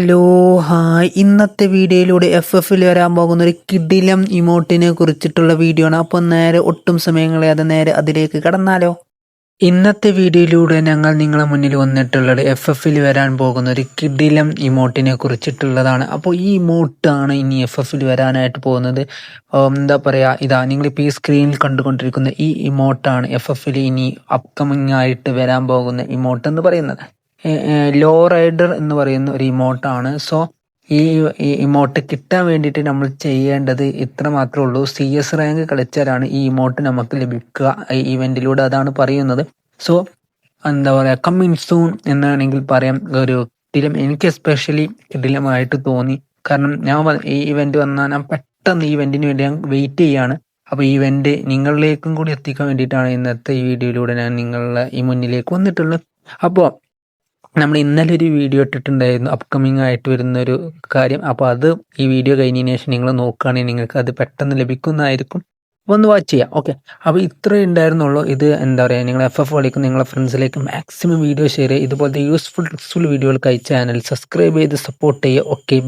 Hello hi ഇന്നത്തെ വീഡിയോയിലൂടെ FFൽ വരാൻ പോകുന്ന ഒരു കിടിലം ഇമോട്ടിനെ കുറിച്ചിട്ടുള്ള വീഡിയോ ആണ്. അപ്പോൾ നേരെ ഒട്ടും സമയങ്ങളെ നേരെ അതിലേക്ക് കടന്നാലോ. ഇന്നത്തെ വീഡിയോയിലൂടെ ഞങ്ങൾ നിങ്ങളെ മുന്നിൽ വന്നിട്ടുള്ളത് FFൽ വരാൻ പോകുന്ന ഒരു കിടിലം ഇമോട്ടിനെ കുറിച്ചിട്ടുള്ളതാണ്. അപ്പോൾ ഈ ഇമോട്ടാണ് ഇനി FFൽ വരാനായിട്ട് പോകുന്നത്. എന്താ പറയുക, ഇതാ നിങ്ങളിപ്പോൾ ഈ സ്ക്രീനിൽ കണ്ടുകൊണ്ടിരിക്കുന്ന ഈ ഇമോട്ടാണ് FFൽ ഇനി അപ്കമിങ് ആയിട്ട് വരാൻ പോകുന്ന ഇമോട്ട് എന്ന് പറയുന്നത്. ലോ റൈഡർ എന്ന് പറയുന്ന ഒരു ഇമോട്ടാണ്. സോ ഈ ഇമോട്ട് കിട്ടാൻ വേണ്ടിയിട്ട് നമ്മൾ ചെയ്യേണ്ടത് ഇത്ര മാത്രമേ ഉള്ളൂ. CS റാങ്ക് കളിച്ചാലാണ് ഈ ഇമോട്ട് നമുക്ക് ലഭിക്കുക ഈ ഇവന്റിലൂടെ, അതാണ് പറയുന്നത്. സോ എന്താ പറയുക, കമ്മിങ് സൂൺ എന്നാണെങ്കിൽ പറയാം. ഒരു കിടിലം, എനിക്ക് എസ്പെഷ്യലി കിടിലമായിട്ട് തോന്നി. കാരണം ഞാൻ ഈ ഇവന്റ് വന്നാൽ ഞാൻ പെട്ടെന്ന് ഈ ഇവന്റിന് വേണ്ടി ഞാൻ വെയിറ്റ് ചെയ്യാണ്. അപ്പോൾ ഈ ഇവന്റ് നിങ്ങളിലേക്കും കൂടി എത്തിക്കാൻ വേണ്ടിയിട്ടാണ് ഇന്നത്തെ ഈ വീഡിയോയിലൂടെ ഞാൻ നിങ്ങളുടെ ഈ മുന്നിലേക്ക് വന്നിട്ടുള്ളത്. അപ്പോൾ നമ്മൾ ഇന്നലെ ഒരു വീഡിയോ ഇട്ടിട്ടുണ്ടായിരുന്നു അപ്കമിങ് ആയിട്ട് വരുന്നൊരു കാര്യം. അപ്പോൾ അത് ഈ വീഡിയോ കഴിഞ്ഞതിന് ശേഷം നിങ്ങൾ നോക്കുകയാണെങ്കിൽ നിങ്ങൾക്ക് അത് പെട്ടെന്ന് ലഭിക്കുന്നതായിരിക്കും. അപ്പോൾ ഒന്ന് വാച്ച് ചെയ്യാം. ഓക്കെ, അപ്പോൾ ഇത്രയേ ഉണ്ടായിരുന്നുള്ളൂ. ഇത് എന്താ പറയുക, നിങ്ങൾ FF കളിക്കുന്ന നിങ്ങളുടെ ഫ്രണ്ട്സിലേക്ക് മാക്സിമം വീഡിയോ ഷെയർ ചെയ്യുക. ഇതുപോലത്തെ യൂസ്ഫുൾ വീഡിയോകൾക്കായി ചാനൽ സബ്സ്ക്രൈബ് ചെയ്ത് സപ്പോർട്ട് ചെയ്യുക. ഓക്കെ.